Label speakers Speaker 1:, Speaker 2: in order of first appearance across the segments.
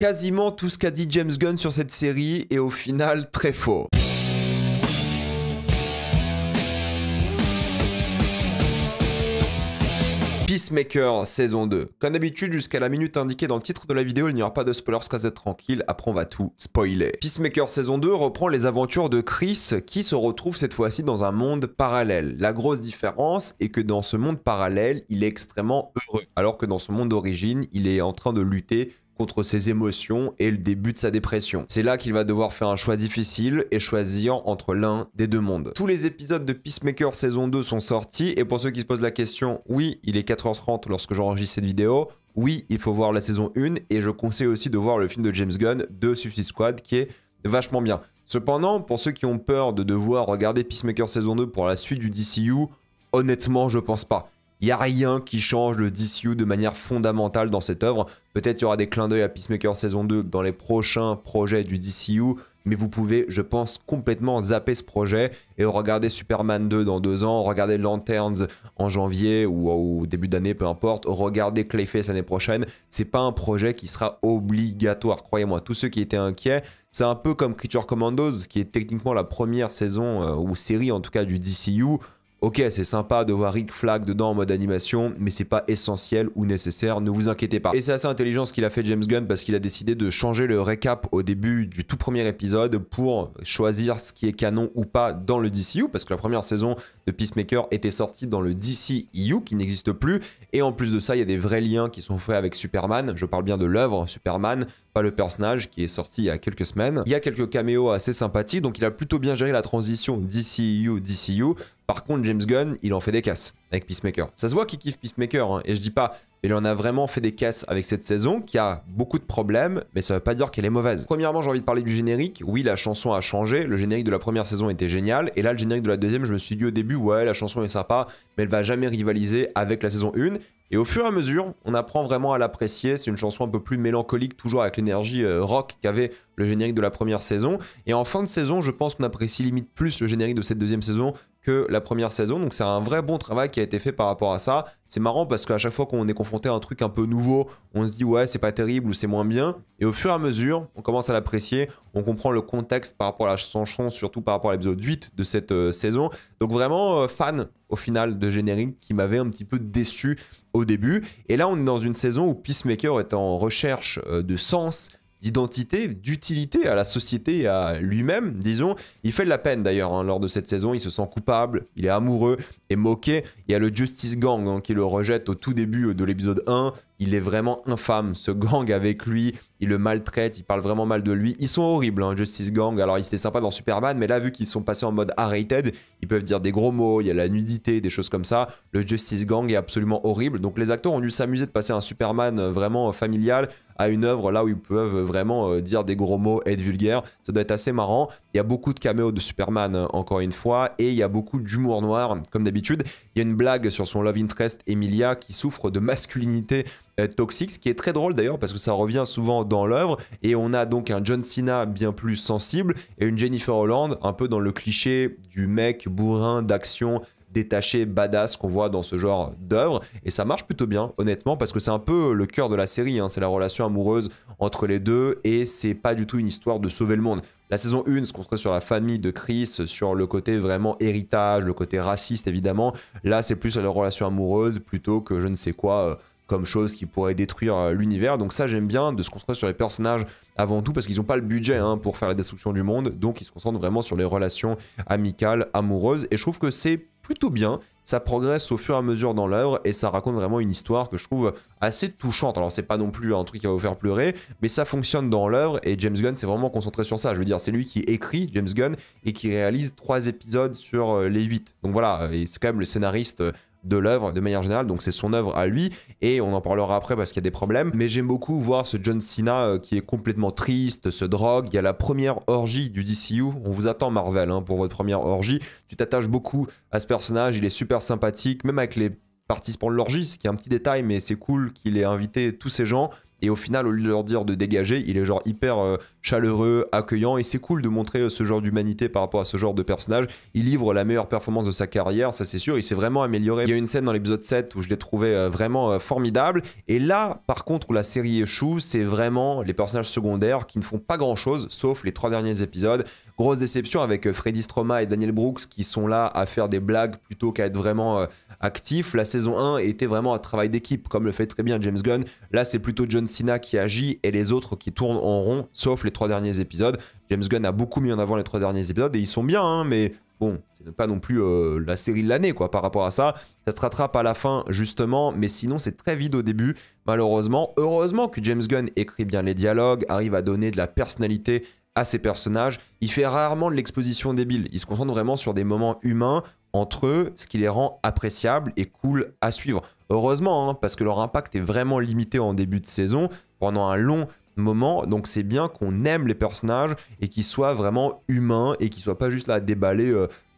Speaker 1: Quasiment tout ce qu'a dit James Gunn sur cette série est au final très faux. Peacemaker saison 2. Comme d'habitude, jusqu'à la minute indiquée dans le titre de la vidéo, il n'y aura pas de spoilers, casse tranquille, après on va tout spoiler. Peacemaker saison 2 reprend les aventures de Chris qui se retrouve cette fois-ci dans un monde parallèle. La grosse différence est que dans ce monde parallèle, il est extrêmement heureux, alors que dans son monde d'origine, il est en train de lutter contre ses émotions et le début de sa dépression. C'est là qu'il va devoir faire un choix difficile et choisir entre l'un des deux mondes. Tous les épisodes de Peacemaker saison 2 sont sortis et pour ceux qui se posent la question, oui, il est 4h30 lorsque j'enregistre cette vidéo, oui, il faut voir la saison 1 et je conseille aussi de voir le film de James Gunn de Suicide Squad qui est vachement bien. Cependant, pour ceux qui ont peur de devoir regarder Peacemaker saison 2 pour la suite du DCU, honnêtement, je pense pas. Il n'y a rien qui change le DCU de manière fondamentale dans cette œuvre. Peut-être qu'il y aura des clins d'œil à Peacemaker saison 2 dans les prochains projets du DCU, mais vous pouvez, je pense, complètement zapper ce projet et regarder Superman 2 dans 2 ans, regarder Lanterns en janvier ou au début d'année, peu importe, regarder Clayface l'année prochaine. C'est pas un projet qui sera obligatoire, croyez-moi. Tous ceux qui étaient inquiets, c'est un peu comme Creature Commandos, qui est techniquement la première saison, ou série en tout cas du DCU. Ok, c'est sympa de voir Rick Flag dedans en mode animation, mais c'est pas essentiel ou nécessaire, ne vous inquiétez pas. Et c'est assez intelligent ce qu'il a fait James Gunn parce qu'il a décidé de changer le récap au début du tout premier épisode pour choisir ce qui est canon ou pas dans le DCU, parce que la première saison de Peacemaker était sortie dans le DCEU qui n'existe plus, et en plus de ça, il y a des vrais liens qui sont faits avec Superman, je parle bien de l'œuvre Superman, pas le personnage qui est sorti il y a quelques semaines. Il y a quelques caméos assez sympathiques, donc il a plutôt bien géré la transition DCEU-DCU. Par contre, James Gunn, il en fait des casses avec Peacemaker. Ça se voit qu'il kiffe Peacemaker, hein, et je dis pas, il en a vraiment fait des casses avec cette saison, qui a beaucoup de problèmes, mais ça veut pas dire qu'elle est mauvaise. Premièrement, j'ai envie de parler du générique. Oui, la chanson a changé, le générique de la première saison était génial, et là, le générique de la deuxième, je me suis dit au début, ouais, la chanson est sympa, mais elle va jamais rivaliser avec la saison 1. Et au fur et à mesure, on apprend vraiment à l'apprécier. C'est une chanson un peu plus mélancolique, toujours avec l'énergie rock qu'avait le générique de la première saison. Et en fin de saison, je pense qu'on apprécie limite plus le générique de cette deuxième saison que la première saison. Donc c'est un vrai bon travail qui a été fait par rapport à ça. C'est marrant parce qu'à chaque fois qu'on est confronté à un truc un peu nouveau, on se dit ouais, c'est pas terrible ou c'est moins bien. Et au fur et à mesure, on commence à l'apprécier. On comprend le contexte par rapport à la chanson, surtout par rapport à l'épisode 8 de cette saison. Donc vraiment fan au final de générique qui m'avait un petit peu déçu au début. Et là, on est dans une saison où Peacemaker est en recherche de sens, d'identité, d'utilité à la société et à lui-même, disons. Il fait de la peine d'ailleurs hein, lors de cette saison, il se sent coupable, il est amoureux et moqué. Il y a le Justice Gang hein, qui le rejette au tout début de l'épisode 1. Il est vraiment infâme, ce gang avec lui, il le maltraite, il parle vraiment mal de lui. Ils sont horribles, hein, Justice Gang. Alors, ils étaient sympas dans Superman, mais là, vu qu'ils sont passés en mode R-rated, ils peuvent dire des gros mots, il y a la nudité, des choses comme ça. Le Justice Gang est absolument horrible. Donc, les acteurs ont dû s'amuser de passer un Superman vraiment familial à une œuvre là où ils peuvent vraiment dire des gros mots et être vulgaires. Ça doit être assez marrant. Il y a beaucoup de caméos de Superman, encore une fois, et il y a beaucoup d'humour noir, comme d'habitude. Il y a une blague sur son love interest, Emilia, qui souffre de masculinité toxique, ce qui est très drôle d'ailleurs parce que ça revient souvent dans l'œuvre, et on a donc un John Cena bien plus sensible et une Jennifer Holland un peu dans le cliché du mec bourrin d'action détaché, badass qu'on voit dans ce genre d'œuvre, et ça marche plutôt bien honnêtement parce que c'est un peu le cœur de la série, hein. C'est la relation amoureuse entre les deux et c'est pas du tout une histoire de sauver le monde. La saison 1 se construit sur la famille de Chris, sur le côté vraiment héritage, le côté raciste évidemment. Là c'est plus la relation amoureuse plutôt que je ne sais quoi comme chose qui pourrait détruire l'univers. Donc ça, j'aime bien de se construire sur les personnages avant tout, parce qu'ils n'ont pas le budget hein, pour faire la destruction du monde, donc ils se concentrent vraiment sur les relations amicales, amoureuses, et je trouve que c'est plutôt bien, ça progresse au fur et à mesure dans l'œuvre, et ça raconte vraiment une histoire que je trouve assez touchante. Alors c'est pas non plus un truc qui va vous faire pleurer, mais ça fonctionne dans l'œuvre, et James Gunn s'est vraiment concentré sur ça. Je veux dire, c'est lui qui écrit, James Gunn, et qui réalise 3 épisodes sur les 8. Donc voilà, et c'est quand même le scénariste de l'œuvre de manière générale, donc c'est son œuvre à lui, et on en parlera après parce qu'il y a des problèmes, mais j'aime beaucoup voir ce John Cena qui est complètement triste, se drogue. Il y a la première orgie du DCU, on vous attend Marvel hein, pour votre première orgie, tu t'attaches beaucoup à ce personnage, il est super sympathique, même avec les participants de l'orgie, ce qui est un petit détail, mais c'est cool qu'il ait invité tous ces gens. et au final, au lieu de leur dire de dégager, il est genre hyper chaleureux, accueillant, et c'est cool de montrer ce genre d'humanité par rapport à ce genre de personnage. Il livre la meilleure performance de sa carrière, ça c'est sûr, il s'est vraiment amélioré. Il y a une scène dans l'épisode 7 où je l'ai trouvé vraiment formidable, et là, par contre, où la série échoue, c'est vraiment les personnages secondaires qui ne font pas grand-chose, sauf les 3 derniers épisodes. Grosse déception avec Freddy Stroma et Daniel Brooks qui sont là à faire des blagues plutôt qu'à être vraiment actifs. La saison 1 était vraiment un travail d'équipe, comme le fait très bien James Gunn. Là, c'est plutôt John Cena qui agit et les autres qui tournent en rond, sauf les 3 derniers épisodes. James Gunn a beaucoup mis en avant les 3 derniers épisodes et ils sont bien, hein, mais bon, c'est pas non plus la série de l'année, quoi, par rapport à ça. Ça se rattrape à la fin, justement, mais sinon, c'est très vide au début, malheureusement. Heureusement que James Gunn écrit bien les dialogues, arrive à donner de la personnalité à ses personnages. Il fait rarement de l'exposition débile. Il se concentre vraiment sur des moments humains entre eux, ce qui les rend appréciables et cool à suivre. Heureusement, hein, parce que leur impact est vraiment limité en début de saison, pendant un long moment, donc c'est bien qu'on aime les personnages et qu'ils soient vraiment humains et qu'ils soient pas juste là à déballer,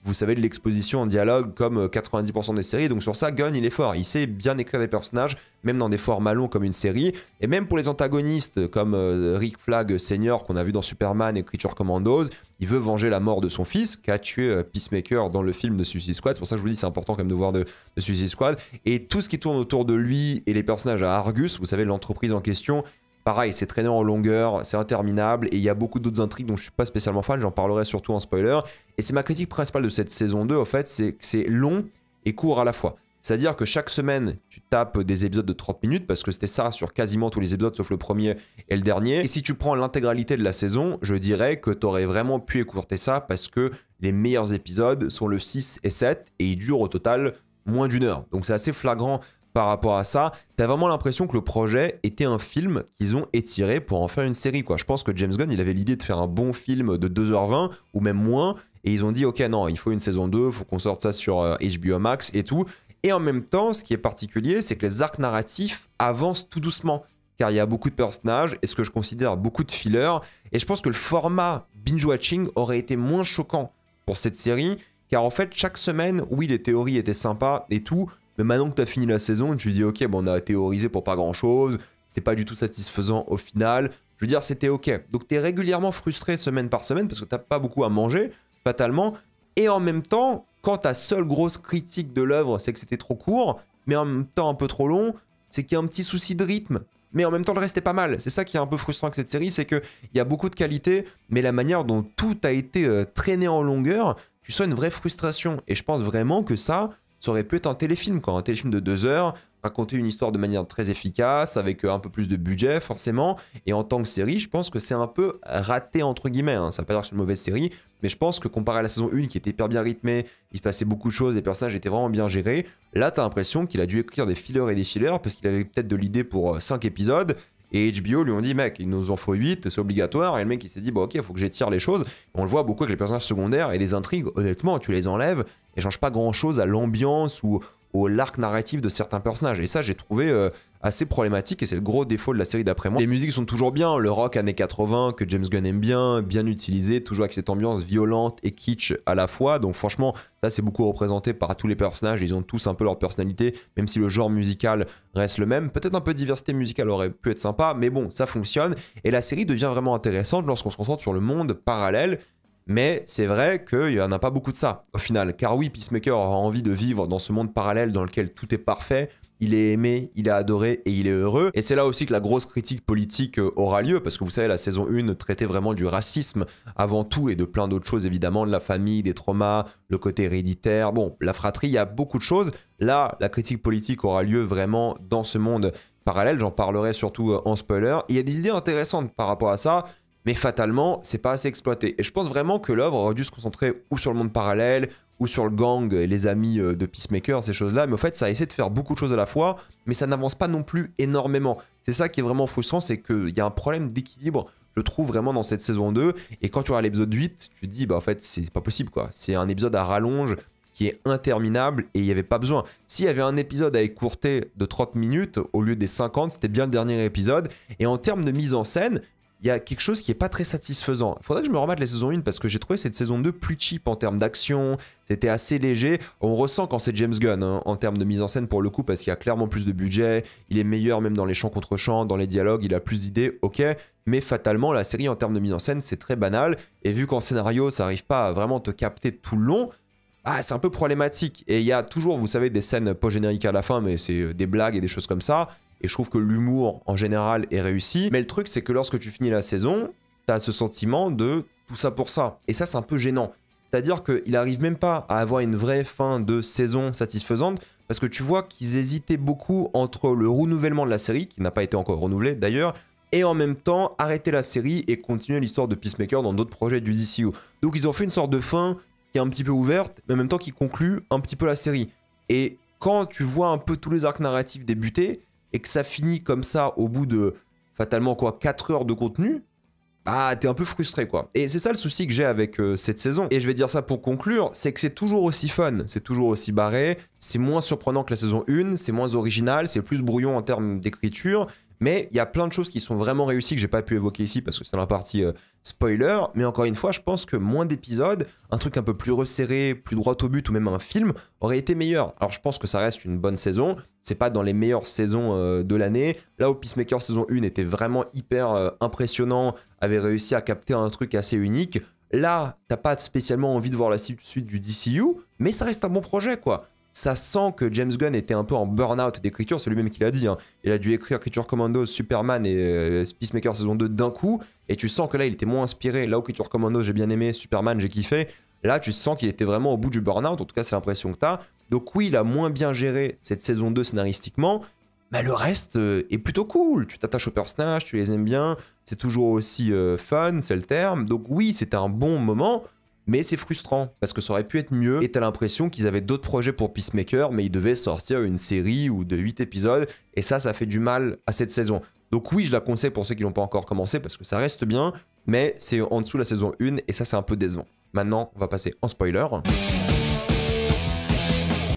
Speaker 1: vous savez, de l'exposition en dialogue comme 90% des séries. Donc sur ça, Gunn, il est fort. Il sait bien écrire des personnages, même dans des formats longs comme une série. Et même pour les antagonistes comme Rick Flag Senior qu'on a vu dans Superman et Creature Commandos, il veut venger la mort de son fils qui a tué Peacemaker dans le film de Suicide Squad. C'est pour ça que je vous dis c'est important quand même de voir de Suicide Squad. Et tout ce qui tourne autour de lui et les personnages à Argus, vous savez, l'entreprise en question, pareil, c'est traîné en longueur, c'est interminable, et il y a beaucoup d'autres intrigues dont je suis pas spécialement fan, j'en parlerai surtout en spoiler. Et c'est ma critique principale de cette saison 2, en fait, c'est que c'est long et court à la fois. C'est-à-dire que chaque semaine, tu tapes des épisodes de 30 minutes, parce que c'était ça sur quasiment tous les épisodes, sauf le premier et le dernier. Et si tu prends l'intégralité de la saison, je dirais que tu aurais vraiment pu écourter ça, parce que les meilleurs épisodes sont le 6 et 7, et ils durent au total moins d'1 heure. Donc c'est assez flagrant par rapport à ça. T'as vraiment l'impression que le projet était un film qu'ils ont étiré pour en faire une série, quoi. Je pense que James Gunn, il avait l'idée de faire un bon film de 2h20 ou même moins, et ils ont dit ok, non, il faut une saison 2, il faut qu'on sorte ça sur HBO Max et tout. Et en même temps, ce qui est particulier, c'est que les arcs narratifs avancent tout doucement, car il y a beaucoup de personnages et ce que je considère beaucoup de fillers, et je pense que le format binge-watching aurait été moins choquant pour cette série, car en fait, chaque semaine, oui, les théories étaient sympas et tout, mais maintenant que tu as fini la saison, tu te dis ok, bon, on a théorisé pour pas grand chose, c'était pas du tout satisfaisant au final. Je veux dire, c'était ok. Donc tu es régulièrement frustré semaine par semaine parce que t'as pas beaucoup à manger, fatalement. Et en même temps, quand ta seule grosse critique de l'œuvre, c'est que c'était trop court, mais en même temps un peu trop long, c'est qu'il y a un petit souci de rythme. Mais en même temps, le reste est pas mal. C'est ça qui est un peu frustrant avec cette série, c'est qu'il y a beaucoup de qualité, mais la manière dont tout a été traîné en longueur, tu sens une vraie frustration. Et je pense vraiment que ça aurait pu être un téléfilm, quoi. Un téléfilm de 2 heures, raconter une histoire de manière très efficace, avec un peu plus de budget, forcément. Et en tant que série, je pense que c'est un peu raté, entre guillemets. Hein. Ça ne veut pas dire que c'est une mauvaise série, mais je pense que comparé à la saison 1, qui était hyper bien rythmée, il se passait beaucoup de choses, les personnages étaient vraiment bien gérés, là, t'as l'impression qu'il a dû écrire des fillers et des fillers, parce qu'il avait peut-être de l'idée pour 5 épisodes, et HBO lui ont dit, mec, il nous en faut 8, c'est obligatoire. Et le mec, il s'est dit, bon, ok, il faut que j'étire les choses. On le voit beaucoup avec les personnages secondaires et les intrigues. Honnêtement, tu les enlèves et change pas grand chose à l'ambiance ou au l'arc narratif de certains personnages. Et ça, j'ai trouvé assez problématique et c'est le gros défaut de la série d'après moi. Les musiques sont toujours bien, le rock années 80 que James Gunn aime bien, bien utilisé, toujours avec cette ambiance violente et kitsch à la fois. Donc franchement, ça c'est beaucoup représenté par tous les personnages, ils ont tous un peu leur personnalité, même si le genre musical reste le même. Peut-être un peu de diversité musicale aurait pu être sympa, mais bon, ça fonctionne. Et la série devient vraiment intéressante lorsqu'on se concentre sur le monde parallèle. Mais c'est vrai qu'il n'y en a pas beaucoup de ça, au final. Car oui, Peacemaker aura envie de vivre dans ce monde parallèle dans lequel tout est parfait, il est aimé, il est adoré et il est heureux. Et c'est là aussi que la grosse critique politique aura lieu, parce que vous savez, la saison 1 traitait vraiment du racisme avant tout, et de plein d'autres choses évidemment, de la famille, des traumas, le côté héréditaire, bon, la fratrie, il y a beaucoup de choses. Là, la critique politique aura lieu vraiment dans ce monde parallèle, j'en parlerai surtout en spoiler. Il y a des idées intéressantes par rapport à ça, mais fatalement, c'est pas assez exploité. Et je pense vraiment que l'œuvre aurait dû se concentrer ou sur le monde parallèle, ou sur le gang et les amis de Peacemaker, ces choses-là. Mais en fait, ça a essayé de faire beaucoup de choses à la fois, mais ça n'avance pas non plus énormément. C'est ça qui est vraiment frustrant, c'est qu'il y a un problème d'équilibre, je trouve, vraiment dans cette saison 2. Et quand tu regardes l'épisode 8, tu te dis, bah en fait, c'est pas possible, quoi. C'est un épisode à rallonge qui est interminable et il n'y avait pas besoin. S'il y avait un épisode à écourter de 30 minutes au lieu des 50, c'était bien le dernier épisode. Et en termes de mise en scène, il y a quelque chose qui est pas très satisfaisant. Il faudrait que je me remette la saison 1 parce que j'ai trouvé cette saison 2 plus cheap en termes d'action, c'était assez léger. On ressent quand c'est James Gunn hein, en termes de mise en scène pour le coup parce qu'il y a clairement plus de budget, il est meilleur même dans les chants contre chants, dans les dialogues, il a plus d'idées, ok. Mais fatalement, la série en termes de mise en scène, c'est très banal. Et vu qu'en scénario, ça arrive pas à vraiment te capter tout le long, ah, c'est un peu problématique. Et il y a toujours, vous savez, des scènes post-génériques à la fin, mais c'est des blagues et des choses comme ça. Et je trouve que l'humour, en général, est réussi. Mais le truc, c'est que lorsque tu finis la saison, t'as ce sentiment de tout ça pour ça. Et ça, c'est un peu gênant. C'est-à-dire qu'il arrive même pas à avoir une vraie fin de saison satisfaisante, parce que tu vois qu'ils hésitaient beaucoup entre le renouvellement de la série, qui n'a pas été encore renouvelé d'ailleurs, et en même temps arrêter la série et continuer l'histoire de Peacemaker dans d'autres projets du DCU. Donc ils ont fait une sorte de fin qui est un petit peu ouverte, mais en même temps qui conclut un petit peu la série. Et quand tu vois un peu tous les arcs narratifs débuter, et que ça finit comme ça au bout de, fatalement quoi, 4 heures de contenu, bah t'es un peu frustré quoi. Et c'est ça le souci que j'ai avec cette saison. Et je vais dire ça pour conclure, c'est que c'est toujours aussi fun, c'est toujours aussi barré, c'est moins surprenant que la saison 1, c'est moins original, c'est plus brouillon en termes d'écriture, mais il y a plein de choses qui sont vraiment réussies que j'ai pas pu évoquer ici parce que c'est dans la partie spoiler. Mais encore une fois, je pense que moins d'épisodes, un truc un peu plus resserré, plus droit au but ou même un film aurait été meilleur. Alors je pense que ça reste une bonne saison. C'est pas dans les meilleures saisons de l'année. Là où Peacemaker saison 1 était vraiment hyper impressionnant, avait réussi à capter un truc assez unique. Là, t'as pas spécialement envie de voir la suite du DCU, mais ça reste un bon projet quoi. Ça sent que James Gunn était un peu en burn-out d'écriture, c'est lui-même qui l'a dit. Hein. Il a dû écrire Creature Commandos, Superman et Peacemaker saison 2 d'un coup, et tu sens que là il était moins inspiré. Là où Creature Commandos j'ai bien aimé, Superman j'ai kiffé, là tu sens qu'il était vraiment au bout du burn-out, en tout cas c'est l'impression que t'as. Donc oui, il a moins bien géré cette saison 2 scénaristiquement, mais le reste est plutôt cool. Tu t'attaches aux personnages, tu les aimes bien, c'est toujours aussi fun, c'est le terme. Donc oui, c'était un bon moment. Mais c'est frustrant, parce que ça aurait pu être mieux, et t'as l'impression qu'ils avaient d'autres projets pour Peacemaker, mais ils devaient sortir une série ou de 8 épisodes, et ça fait du mal à cette saison. Donc oui, je la conseille pour ceux qui l'ont pas encore commencé, parce que ça reste bien, mais c'est en dessous de la saison 1, et ça c'est un peu décevant. Maintenant, on va passer en spoiler.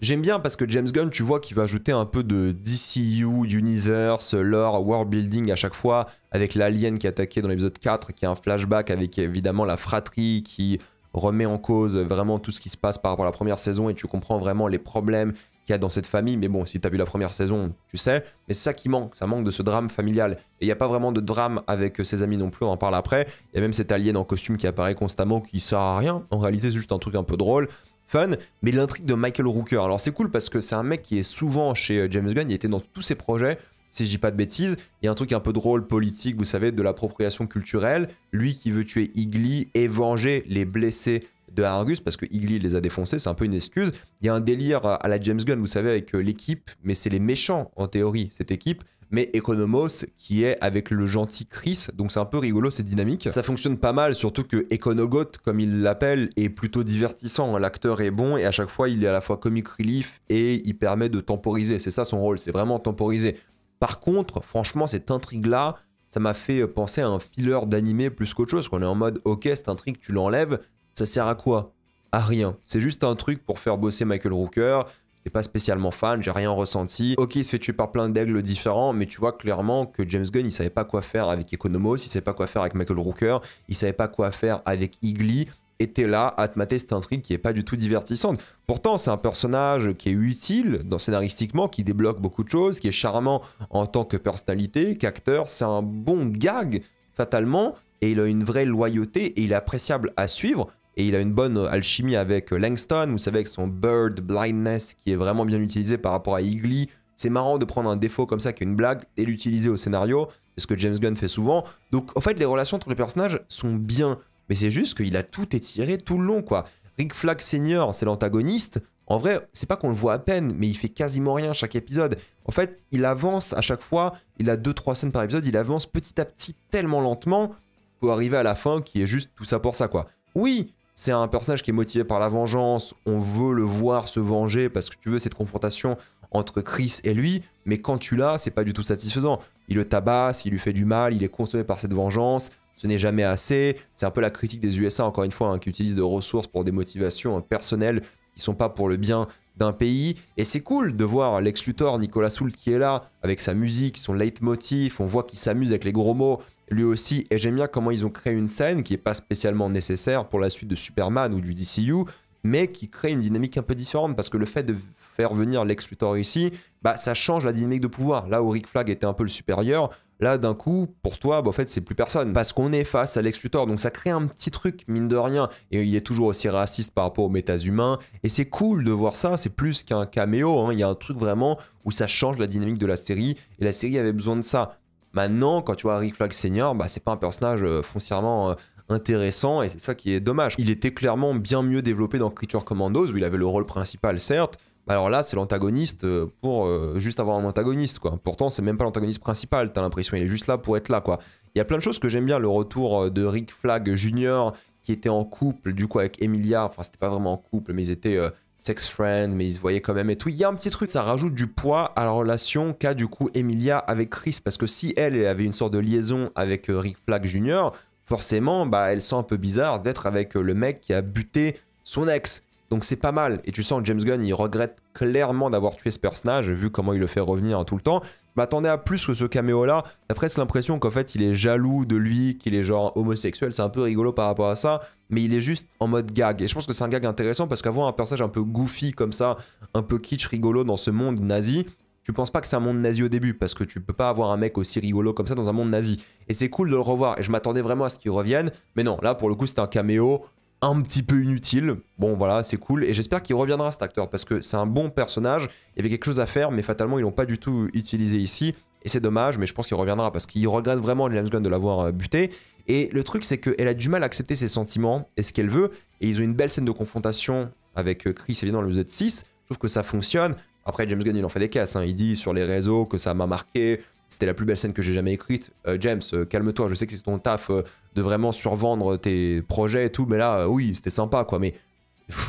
Speaker 1: J'aime bien parce que James Gunn, tu vois qu'il va ajouter un peu de DCU, Universe, lore, world building à chaque fois, avec l'alien qui est attaqué dans l'épisode 4, qui est un flashback avec évidemment la fratrie qui remet en cause vraiment tout ce qui se passe par rapport à la première saison et tu comprends vraiment les problèmes qu'il y a dans cette famille. Mais bon, si tu as vu la première saison, tu sais. Mais c'est ça qui manque, ça manque de ce drame familial. Et il n'y a pas vraiment de drame avec ses amis non plus, on en parle après. Il y a même cet alien en costume qui apparaît constamment, qui sert à rien. En réalité, c'est juste un truc un peu drôle, fun. Mais l'intrigue de Michael Rooker, alors c'est cool parce que c'est un mec qui est souvent chez James Gunn, il était dans tous ses projets. Si je dis pas de bêtises, il y a un truc un peu drôle, politique, vous savez, de l'appropriation culturelle. Lui qui veut tuer Higgly et venger les blessés de Argus, parce que Higgly les a défoncés, c'est un peu une excuse. Il y a un délire à la James Gunn, vous savez, avec l'équipe, mais c'est les méchants en théorie, cette équipe, mais Economos qui est avec le gentil Chris, donc c'est un peu rigolo, c'est dynamique. Ça fonctionne pas mal, surtout que Econogot, comme il l'appelle, est plutôt divertissant. L'acteur est bon et à chaque fois, il est à la fois comic relief et il permet de temporiser. C'est ça son rôle, c'est vraiment temporiser. Par contre, franchement, cette intrigue-là, ça m'a fait penser à un filler d'animé plus qu'autre chose. On est en mode, ok, cette intrigue, tu l'enlèves, ça sert à quoi? À rien. C'est juste un truc pour faire bosser Michael Rooker. J'étais pas spécialement fan, j'ai rien ressenti. Ok, il se fait tuer par plein d'aigles différents, mais tu vois clairement que James Gunn, il savait pas quoi faire avec Economos, il savait pas quoi faire avec Michael Rooker, il savait pas quoi faire avec Higgly. Et t'es là à te mater cette intrigue qui est pas du tout divertissante. Pourtant, c'est un personnage qui est utile scénaristiquement, qui débloque beaucoup de choses, qui est charmant en tant que personnalité, qu'acteur. C'est un bon gag, fatalement, et il a une vraie loyauté, et il est appréciable à suivre. Et il a une bonne alchimie avec Langston, vous savez, avec son Bird Blindness, qui est vraiment bien utilisé par rapport à Higgly. C'est marrant de prendre un défaut comme ça, qui est une blague, et l'utiliser au scénario. C'est ce que James Gunn fait souvent. Donc, en fait, les relations entre les personnages sont bien. Mais c'est juste qu'il a tout étiré tout le long, quoi. Rick Flag Senior, c'est l'antagoniste. En vrai, c'est pas qu'on le voit à peine, mais il fait quasiment rien chaque épisode. En fait, il avance à chaque fois, il a 2-3 scènes par épisode, il avance petit à petit tellement lentement pour arriver à la fin qui est juste tout ça pour ça, quoi. Oui, c'est un personnage qui est motivé par la vengeance, on veut le voir se venger parce que tu veux cette confrontation entre Chris et lui, mais quand tu l'as, c'est pas du tout satisfaisant. Il le tabasse, il lui fait du mal, il est consommé par cette vengeance. Ce n'est jamais assez. C'est un peu la critique des USA, encore une fois, hein, qui utilisent des ressources pour des motivations personnelles qui sont pas pour le bien d'un pays. Et c'est cool de voir Lex Luthor, Nicolas Hoult qui est là, avec sa musique, son leitmotiv. On voit qu'il s'amuse avec les gros mots. lui aussi, et j'aime bien comment ils ont créé une scène qui n'est pas spécialement nécessaire pour la suite de Superman ou du DCU, mais qui crée une dynamique un peu différente, parce que le fait de faire venir Lex Luthor ici, bah, ça change la dynamique de pouvoir. Là où Rick Flag était un peu le supérieur, là d'un coup, pour toi, bah, en fait, c'est plus personne, parce qu'on est face à Lex Luthor, donc ça crée un petit truc, mine de rien, et il est toujours aussi raciste par rapport aux méta-humains, et c'est cool de voir ça, c'est plus qu'un caméo, hein. Il y a un truc vraiment où ça change la dynamique de la série, et la série avait besoin de ça. Maintenant, quand tu vois Rick Flag Senior, bah, c'est pas un personnage foncièrement intéressant, et c'est ça qui est dommage. Il était clairement bien mieux développé dans Creature Commandos, où il avait le rôle principal, certes. Alors là, c'est l'antagoniste pour juste avoir un antagoniste, quoi. Pourtant, c'est même pas l'antagoniste principal, t'as l'impression, il est juste là pour être là, quoi. Il y a plein de choses que j'aime bien, le retour de Rick Flag Jr., qui était en couple, du coup, avec Emilia, enfin, c'était pas vraiment en couple, mais ils étaient sex friends, mais ils se voyaient quand même et tout. Il y a un petit truc, ça rajoute du poids à la relation qu'a du coup Emilia avec Chris, parce que si elle avait une sorte de liaison avec Rick Flag Jr., forcément, bah, elle sent un peu bizarre d'être avec le mec qui a buté son ex. Donc c'est pas mal. Et tu sens que James Gunn, il regrette clairement d'avoir tué ce personnage, vu comment il le fait revenir tout le temps. Je m'attendais à plus que ce caméo-là. T'as presque l'impression qu'en fait, il est jaloux de lui, qu'il est genre homosexuel. C'est un peu rigolo par rapport à ça. Mais il est juste en mode gag. Et je pense que c'est un gag intéressant parce qu'avoir un personnage un peu goofy comme ça, un peu kitsch, rigolo dans ce monde nazi, tu penses pas que c'est un monde nazi au début, parce que tu peux pas avoir un mec aussi rigolo comme ça dans un monde nazi. Et c'est cool de le revoir, et je m'attendais vraiment à ce qu'il revienne, mais non, là pour le coup c'était un caméo un petit peu inutile. Bon voilà, c'est cool, et j'espère qu'il reviendra cet acteur, parce que c'est un bon personnage, il y avait quelque chose à faire, mais fatalement ils l'ont pas du tout utilisé ici, et c'est dommage, mais je pense qu'il reviendra, parce qu'il regrette vraiment James Gunn de l'avoir buté. Et le truc c'est qu'elle a du mal à accepter ses sentiments, et ce qu'elle veut, et ils ont une belle scène de confrontation avec Chris évidemment dans l'épisode 6, je trouve que ça fonctionne. Après, James Gunn, il en fait des caisses. Hein. Il dit sur les réseaux que ça m'a marqué. C'était la plus belle scène que j'ai jamais écrite. James, calme-toi. Je sais que c'est ton taf de vraiment survendre tes projets et tout. Mais là, oui, c'était sympa, quoi. Mais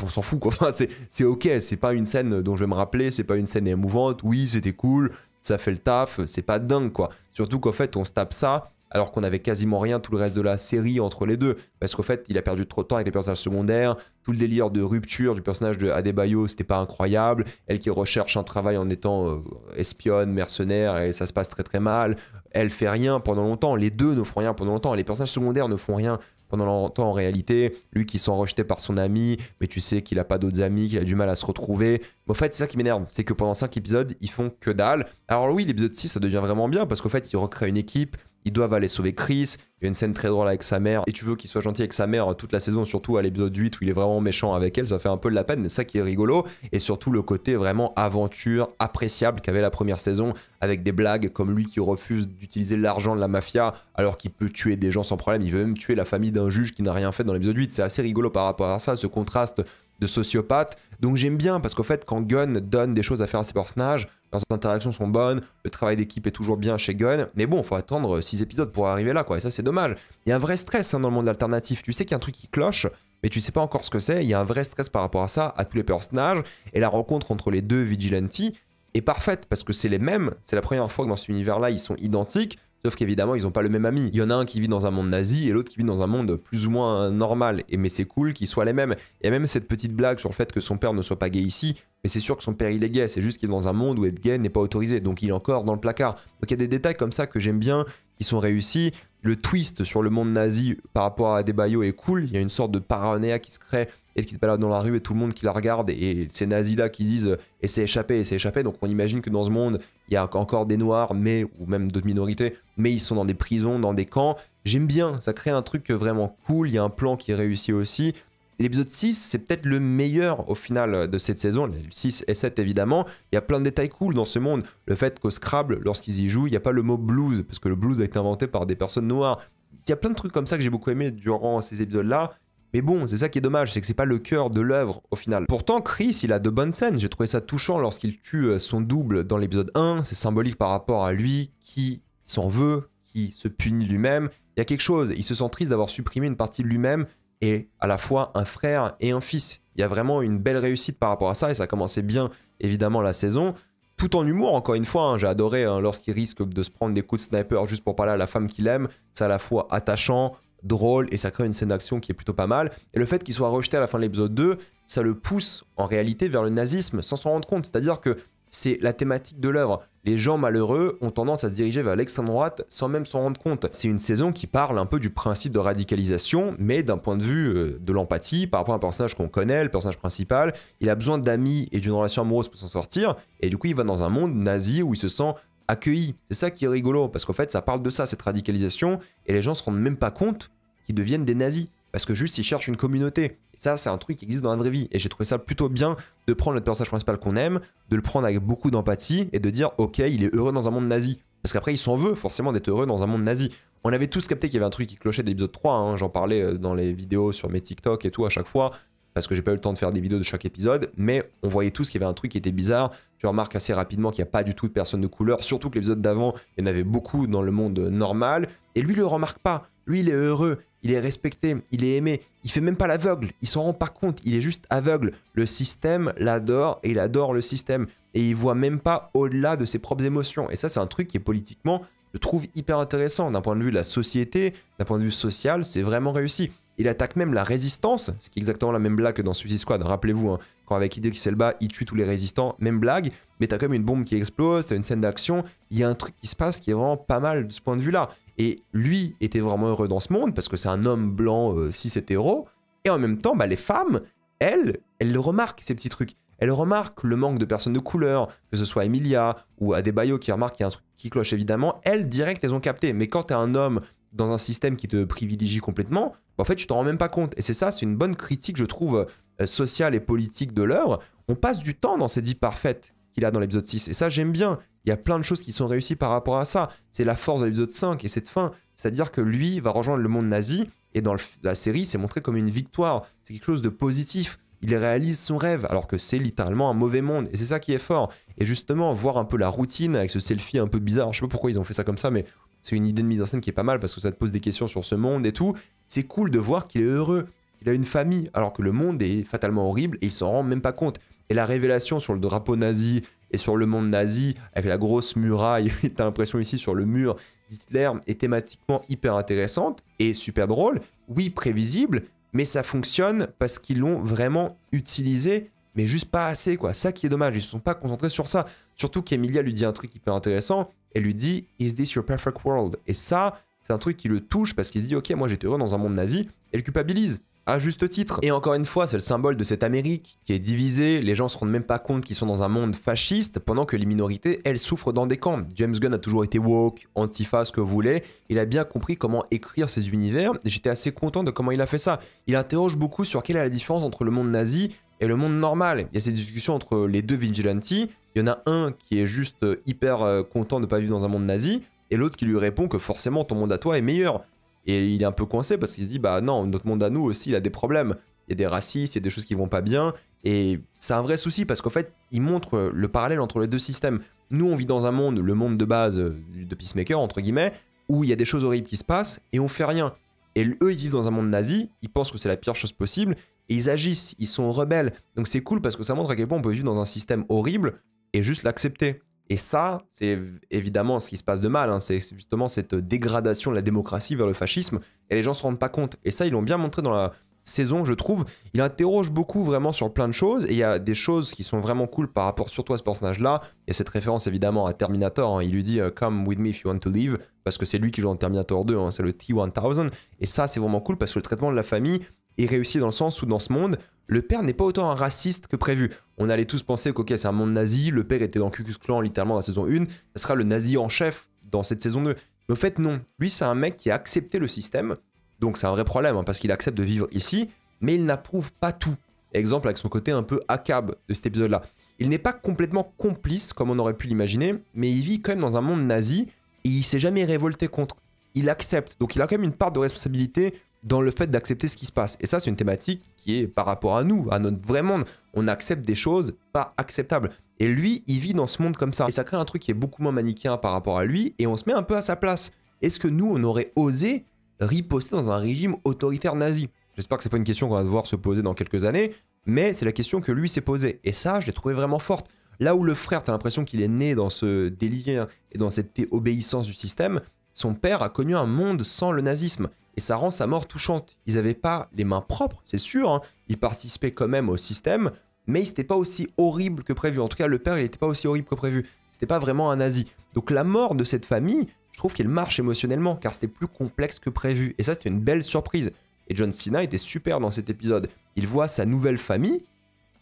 Speaker 1: on s'en fout, quoi. Enfin, c'est ok. C'est pas une scène dont je vais me rappeler. C'est pas une scène émouvante. Oui, c'était cool. Ça fait le taf. C'est pas dingue, quoi. Surtout qu'en fait, on se tape ça alors qu'on avait quasiment rien tout le reste de la série entre les deux. Parce qu'en fait, il a perdu trop de temps avec les personnages secondaires. Tout le délire de rupture du personnage de Adebayo, c'était pas incroyable. Elle qui recherche un travail en étant espionne, mercenaire, et ça se passe très très mal. Elle fait rien pendant longtemps. Les deux ne font rien pendant longtemps. Les personnages secondaires ne font rien pendant longtemps en réalité. Lui qui sent rejeté par son ami, mais tu sais qu'il a pas d'autres amis, qu'il a du mal à se retrouver. Mais en fait, c'est ça qui m'énerve. C'est que pendant 5 épisodes, ils font que dalle. Alors oui, l'épisode 6, ça devient vraiment bien, parce qu'en fait, ils recréent une équipe. Ils doivent aller sauver Chris. Il y a une scène très drôle avec sa mère. Et tu veux qu'il soit gentil avec sa mère toute la saison, surtout à l'épisode 8 où il est vraiment méchant avec elle. Ça fait un peu de la peine, mais c'est ça qui est rigolo. Et surtout le côté vraiment aventure appréciable qu'avait la première saison, avec des blagues comme lui qui refuse d'utiliser l'argent de la mafia alors qu'il peut tuer des gens sans problème. Il veut même tuer la famille d'un juge qui n'a rien fait dans l'épisode 8. C'est assez rigolo par rapport à ça, ce contraste de sociopathe. Donc j'aime bien parce qu'en fait, quand Gunn donne des choses à faire à ses personnages, leurs interactions sont bonnes, le travail d'équipe est toujours bien chez Gunn, mais bon, il faut attendre 6 épisodes pour arriver là, quoi, et ça c'est dommage. Il y a un vrai stress dans le monde alternatif, tu sais qu'il y a un truc qui cloche, mais tu sais pas encore ce que c'est, il y a un vrai stress par rapport à ça, à tous les personnages, et la rencontre entre les deux vigilantes est parfaite, parce que c'est les mêmes, c'est la première fois que dans cet univers-là, ils sont identiques, sauf qu'évidemment, ils n'ont pas le même ami. Il y en a un qui vit dans un monde nazi et l'autre qui vit dans un monde plus ou moins normal. Mais c'est cool qu'ils soient les mêmes. Il y a même cette petite blague sur le fait que son père ne soit pas gay ici. Mais c'est sûr que son père, il est gay. C'est juste qu'il est dans un monde où être gay n'est pas autorisé. Donc il est encore dans le placard. Donc il y a des détails comme ça que j'aime bien, qui sont réussis. Le twist sur le monde nazi par rapport à Adebayo est cool. Il y a une sorte de paranoïa qui se crée. Elle qui se balade dans la rue et tout le monde qui la regarde, et ces nazis-là qui disent « et c'est échappé, et c'est échappé ». Donc on imagine que dans ce monde, il y a encore des noirs, mais ou même d'autres minorités, mais ils sont dans des prisons, dans des camps. J'aime bien, ça crée un truc vraiment cool, il y a un plan qui est réussi aussi. L'épisode 6, c'est peut-être le meilleur au final de cette saison, les 6 et 7 évidemment. Il y a plein de détails cool dans ce monde. Le fait qu'au Scrabble, lorsqu'ils y jouent, il n'y a pas le mot blues, parce que le blues a été inventé par des personnes noires. Il y a plein de trucs comme ça que j'ai beaucoup aimé durant ces épisodes-là. Mais bon, c'est ça qui est dommage, c'est que c'est pas le cœur de l'œuvre au final. Pourtant, Chris, il a de bonnes scènes. J'ai trouvé ça touchant lorsqu'il tue son double dans l'épisode 1. C'est symbolique par rapport à lui qui s'en veut, qui se punit lui-même. Il y a quelque chose, il se sent triste d'avoir supprimé une partie de lui-même et à la fois un frère et un fils. Il y a vraiment une belle réussite par rapport à ça et ça commençait bien évidemment la saison. Tout en humour, encore une fois, hein, j'ai adoré lorsqu'il risque de se prendre des coups de sniper juste pour parler à la femme qu'il aime. C'est à la fois attachant, drôle, et ça crée une scène d'action qui est plutôt pas mal. Et le fait qu'il soit rejeté à la fin de l'épisode 2, ça le pousse en réalité vers le nazisme sans s'en rendre compte. C'est-à-dire que c'est la thématique de l'œuvre. Les gens malheureux ont tendance à se diriger vers l'extrême droite sans même s'en rendre compte. C'est une saison qui parle un peu du principe de radicalisation, mais d'un point de vue de l'empathie, par rapport à un personnage qu'on connaît, le personnage principal. Il a besoin d'amis et d'une relation amoureuse pour s'en sortir, et du coup il va dans un monde nazi où il se sent accueilli. C'est ça qui est rigolo, parce qu'en fait ça parle de ça, cette radicalisation, et les gens se rendent même pas compte qu'ils deviennent des nazis, parce que juste ils cherchent une communauté. Et ça, c'est un truc qui existe dans la vraie vie. Et j'ai trouvé ça plutôt bien de prendre notre personnage principal qu'on aime, de le prendre avec beaucoup d'empathie et de dire ok, il est heureux dans un monde nazi. Parce qu'après, il s'en veut forcément d'être heureux dans un monde nazi. On avait tous capté qu'il y avait un truc qui clochait de l'épisode 3, hein. J'en parlais dans les vidéos sur mes TikTok et tout à chaque fois, parce que j'ai pas eu le temps de faire des vidéos de chaque épisode, mais on voyait tous qu'il y avait un truc qui était bizarre. Tu remarques assez rapidement qu'il n'y a pas du tout de personnes de couleur, surtout que l'épisode d'avant, il y en avait beaucoup dans le monde normal, et lui, il le remarque pas. Lui, il est heureux, il est respecté, il est aimé, il fait même pas l'aveugle, il s'en rend pas compte, il est juste aveugle. Le système l'adore et il adore le système. Et il voit même pas au-delà de ses propres émotions. Et ça, c'est un truc qui est politiquement, je trouve, hyper intéressant. D'un point de vue de la société, d'un point de vue social, c'est vraiment réussi. Il attaque même la résistance, ce qui est exactement la même blague que dans Suicide Squad. Rappelez-vous, hein, quand avec Idris Elba, il tue tous les résistants, même blague, mais t'as quand même une bombe qui explose, t'as une scène d'action, il y a un truc qui se passe qui est vraiment pas mal de ce point de vue-là. Et lui était vraiment heureux dans ce monde, parce que c'est un homme blanc, cis hétéro, et en même temps, bah, les femmes, elles le remarquent, ces petits trucs. Elles remarquent le manque de personnes de couleur, que ce soit Emilia ou Adebayo qui remarque qu'il y a un truc qui cloche évidemment, elles, direct, elles ont capté. Mais quand t'es un homme dans un système qui te privilégie complètement, bah, en fait, tu t'en rends même pas compte. Et c'est ça, c'est une bonne critique, je trouve, sociale et politique de l'œuvre. On passe du temps dans cette vie parfaite qu'il a dans l'épisode 6. Et ça, j'aime bien. Il y a plein de choses qui sont réussies par rapport à ça. C'est la force de l'épisode 5 et cette fin. C'est-à-dire que lui va rejoindre le monde nazi et dans la série, c'est montré comme une victoire. C'est quelque chose de positif. Il réalise son rêve alors que c'est littéralement un mauvais monde. Et c'est ça qui est fort. Et justement, voir un peu la routine avec ce selfie un peu bizarre. Je sais pas pourquoi ils ont fait ça comme ça, mais c'est une idée de mise en scène qui est pas mal parce que ça te pose des questions sur ce monde et tout. C'est cool de voir qu'il est heureux. Il a une famille alors que le monde est fatalement horrible et il s'en rend même pas compte. Et la révélation sur le drapeau nazi et sur le monde nazi, avec la grosse muraille, t'as l'impression ici sur le mur d'Hitler, est thématiquement hyper intéressante et super drôle. Oui, prévisible, mais ça fonctionne parce qu'ils l'ont vraiment utilisé, mais juste pas assez, quoi. Ça qui est dommage, ils se sont pas concentrés sur ça. Surtout qu'Emilia lui dit un truc hyper intéressant, elle lui dit « Is this your perfect world ?» Et ça, c'est un truc qui le touche parce qu'il se dit « Ok, moi j'étais heureux dans un monde nazi », elle culpabilise. À juste titre. Et encore une fois, c'est le symbole de cette Amérique qui est divisée, les gens se rendent même pas compte qu'ils sont dans un monde fasciste, pendant que les minorités, elles souffrent dans des camps. James Gunn a toujours été woke, antifa, ce que vous voulez, il a bien compris comment écrire ces univers, et j'étais assez content de comment il a fait ça. Il interroge beaucoup sur quelle est la différence entre le monde nazi et le monde normal. Il y a ces discussions entre les deux vigilantes, il y en a un qui est juste hyper content de ne pas vivre dans un monde nazi, et l'autre qui lui répond que forcément ton monde à toi est meilleur. Et il est un peu coincé parce qu'il se dit, bah non, notre monde à nous aussi, il a des problèmes. Il y a des racistes, il y a des choses qui vont pas bien. Et c'est un vrai souci parce qu'en fait, il montre le parallèle entre les deux systèmes. Nous, on vit dans un monde, le monde de base de Peacemaker, entre guillemets, où il y a des choses horribles qui se passent et on fait rien. Et eux, ils vivent dans un monde nazi, ils pensent que c'est la pire chose possible et ils agissent, ils sont rebelles. Donc c'est cool parce que ça montre à quel point on peut vivre dans un système horrible et juste l'accepter. Et ça, c'est évidemment ce qui se passe de mal, hein. C'est justement cette dégradation de la démocratie vers le fascisme, et les gens se rendent pas compte. Et ça, ils l'ont bien montré dans la saison, je trouve. Il interroge beaucoup vraiment sur plein de choses, et il y a des choses qui sont vraiment cool par rapport surtout à ce personnage-là. Il y a cette référence évidemment à Terminator, hein. Il lui dit « Come with me if you want to live », parce que c'est lui qui joue dans Terminator 2, hein. C'est le T-1000, et ça, c'est vraiment cool parce que le traitement de la famille est réussi dans le sens où dans ce monde, le père n'est pas autant un raciste que prévu. On allait tous penser qu'ok, c'est un monde nazi, le père était dans Ku Klux Klan littéralement dans la saison 1, ça sera le nazi en chef dans cette saison 2. Mais au fait non, lui c'est un mec qui a accepté le système, donc c'est un vrai problème hein, parce qu'il accepte de vivre ici, mais il n'approuve pas tout. Exemple avec son côté un peu accab de cet épisode-là. Il n'est pas complètement complice comme on aurait pu l'imaginer, mais il vit quand même dans un monde nazi et il s'est jamais révolté contre. Il accepte, donc il a quand même une part de responsabilité dans le fait d'accepter ce qui se passe. Et ça, c'est une thématique qui est par rapport à nous, à notre vrai monde. On accepte des choses pas acceptables. Et lui, il vit dans ce monde comme ça. Et ça crée un truc qui est beaucoup moins manichéen par rapport à lui, et on se met un peu à sa place. Est-ce que nous, on aurait osé riposter dans un régime autoritaire nazi? J'espère que c'est pas une question qu'on va devoir se poser dans quelques années, mais c'est la question que lui s'est posée. Et ça, je l'ai trouvé vraiment forte. Là où le frère, t'as l'impression qu'il est né dans ce délire et dans cette obéissance du système, son père a connu un monde sans le nazisme. Et ça rend sa mort touchante. Ils n'avaient pas les mains propres, c'est sûr, hein. Ils participaient quand même au système, mais il n'était pas aussi horrible que prévu. En tout cas, le père, il n'était pas aussi horrible que prévu. C'était pas vraiment un nazi. Donc la mort de cette famille, je trouve qu'elle marche émotionnellement, car c'était plus complexe que prévu. Et ça, c'était une belle surprise. Et John Cena était super dans cet épisode. Il voit sa nouvelle famille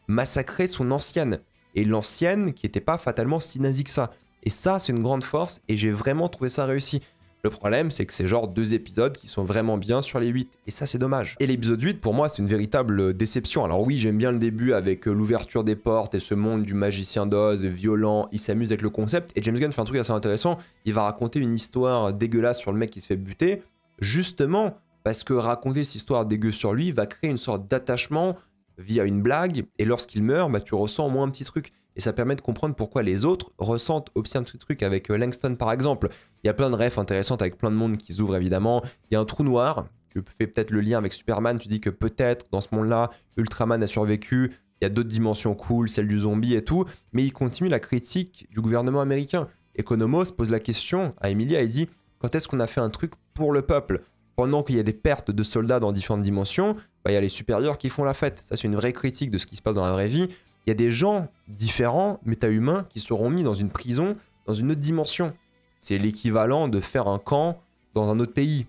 Speaker 1: massacrer son ancienne. Et l'ancienne qui n'était pas fatalement si nazie que ça. Et ça, c'est une grande force, et j'ai vraiment trouvé ça réussi. Le problème, c'est que c'est genre 2 épisodes qui sont vraiment bien sur les 8, et ça, c'est dommage. Et l'épisode 8, pour moi, c'est une véritable déception. Alors oui, j'aime bien le début avec l'ouverture des portes et ce monde du magicien d'Oz, violent, il s'amuse avec le concept, et James Gunn fait un truc assez intéressant, il va raconter une histoire dégueulasse sur le mec qui se fait buter, justement parce que raconter cette histoire dégueu sur lui va créer une sorte d'attachement via une blague, et lorsqu'il meurt, bah, tu ressens au moins un petit truc. Et ça permet de comprendre pourquoi les autres ressentent aussi un petit truc avec Langston par exemple. Il y a plein de refs intéressantes avec plein de monde qui s'ouvre évidemment. Il y a un trou noir, tu fais peut-être le lien avec Superman, tu dis que peut-être dans ce monde-là, Ultraman a survécu, il y a d'autres dimensions cool, celle du zombie et tout, mais il continue la critique du gouvernement américain. Economos pose la question à Emilia et dit « Quand est-ce qu'on a fait un truc pour le peuple ?» Pendant qu'il y a des pertes de soldats dans différentes dimensions, bah, il y a les supérieurs qui font la fête. Ça, c'est une vraie critique de ce qui se passe dans la vraie vie. Il y a des gens différents, méta-humains, qui seront mis dans une prison, dans une autre dimension. C'est l'équivalent de faire un camp dans un autre pays.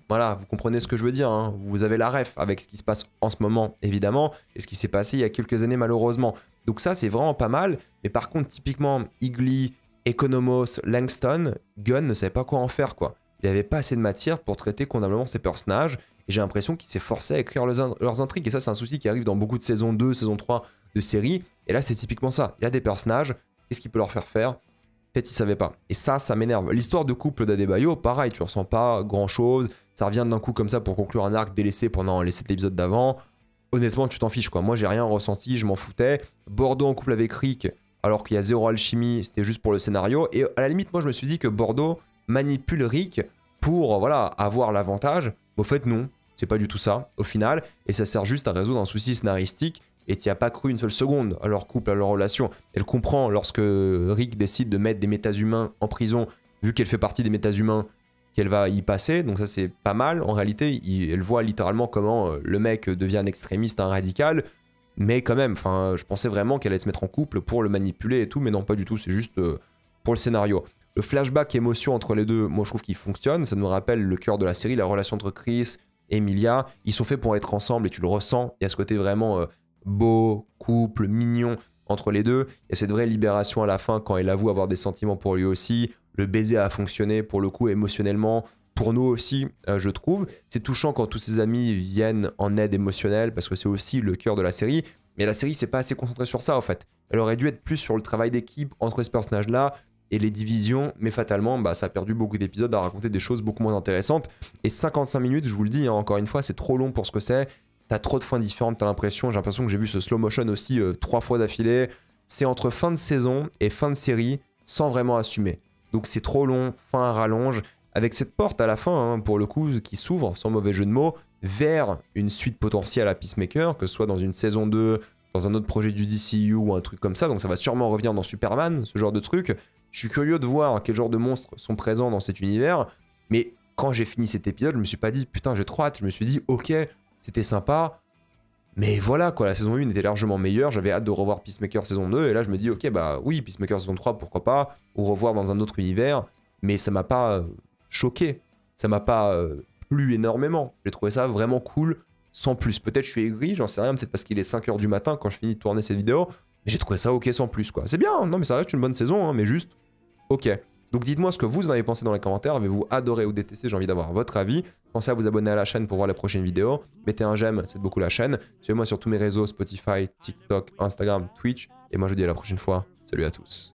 Speaker 1: Voilà, vous comprenez ce que je veux dire, hein. Vous avez la ref avec ce qui se passe en ce moment, évidemment, et ce qui s'est passé il y a quelques années, malheureusement. Donc ça, c'est vraiment pas mal. Mais par contre, typiquement, Higley, Economos, Langston, Gunn ne savait pas quoi en faire, quoi. Il n'avait pas assez de matière pour traiter convenablement ces personnages, et j'ai l'impression qu'il s'est forcé à écrire leurs intrigues. Et ça, c'est un souci qui arrive dans beaucoup de saisons 2, saison 3 de séries. Et là, c'est typiquement ça. Il y a des personnages, qu'est-ce qu'il peut leur faire? Peut-être ils ne savaient pas. Et ça m'énerve. L'histoire de couple d'Adebayo, pareil, tu ressens pas grand-chose. Ça revient d'un coup comme ça pour conclure un arc délaissé pendant les 7 épisodes d'avant. Honnêtement, tu t'en fiches, quoi. Moi, j'ai rien ressenti, je m'en foutais. Bordeaux en couple avec Rick, alors qu'il y a zéro alchimie, c'était juste pour le scénario. Et à la limite, moi, je me suis dit que Bordeaux manipule Rick pour, voilà, avoir l'avantage. Au fait, non. C'est pas du tout ça, au final. Et ça sert juste à résoudre un souci scénaristique. Et t'y as pas cru une seule seconde à leur couple, à leur relation. Elle comprend lorsque Rick décide de mettre des méta-humains en prison, vu qu'elle fait partie des méta-humains, qu'elle va y passer. Donc ça, c'est pas mal. En réalité, elle voit littéralement comment le mec devient un extrémiste, un radical. Mais quand même, je pensais vraiment qu'elle allait se mettre en couple pour le manipuler et tout. Mais non, pas du tout. C'est juste pour le scénario. Le flashback émotion entre les deux, moi je trouve qu'il fonctionne. Ça nous rappelle le cœur de la série, la relation entre Chris et Emilia. Ils sont faits pour être ensemble et tu le ressens. Il y a ce côté vraiment beau, couple, mignon entre les deux. Il y a cette vraie libération à la fin quand elle avoue avoir des sentiments pour lui aussi. Le baiser a fonctionné pour le coup émotionnellement. Pour nous aussi, je trouve. C'est touchant quand tous ses amis viennent en aide émotionnelle parce que c'est aussi le cœur de la série. Mais la série, c'est pas assez concentrée sur ça en fait. Elle aurait dû être plus sur le travail d'équipe entre ces personnages-là et les divisions, mais fatalement, ça a perdu beaucoup d'épisodes à raconter des choses beaucoup moins intéressantes. Et 55 minutes, je vous le dis, hein, encore une fois, c'est trop long pour ce que c'est. T'as trop de fins différentes, j'ai l'impression que j'ai vu ce slow motion aussi 3 fois d'affilée. C'est entre fin de saison et fin de série, sans vraiment assumer. Donc c'est trop long, fin à rallonge, avec cette porte à la fin, hein, pour le coup, qui s'ouvre, sans mauvais jeu de mots, vers une suite potentielle à Peacemaker, que ce soit dans une saison 2, dans un autre projet du DCU ou un truc comme ça, donc ça va sûrement revenir dans Superman, ce genre de truc. Je suis curieux de voir quel genre de monstres sont présents dans cet univers, mais quand j'ai fini cet épisode, je me suis pas dit, putain, j'ai trop hâte, je me suis dit, ok, c'était sympa, mais voilà quoi, la saison 1 était largement meilleure, j'avais hâte de revoir Peacemaker saison 2, et là je me dis, ok, bah oui, Peacemaker saison 3, pourquoi pas, ou revoir dans un autre univers, mais ça m'a pas choqué, ça m'a pas plu énormément, j'ai trouvé ça vraiment cool, sans plus. Peut-être je suis aigri, j'en sais rien, peut-être parce qu'il est 5h du matin quand je finis de tourner cette vidéo, mais j'ai trouvé ça ok sans plus quoi. C'est bien, non mais ça reste une bonne saison, hein, mais juste ok. Donc dites-moi ce que vous en avez pensé dans les commentaires, avez-vous adoré ou détesté, j'ai envie d'avoir votre avis. Pensez à vous abonner à la chaîne pour voir les prochaines vidéos, mettez un j'aime, c'est beaucoup la chaîne. Suivez-moi sur tous mes réseaux, Spotify, TikTok, Instagram, Twitch, et moi je vous dis à la prochaine fois, salut à tous.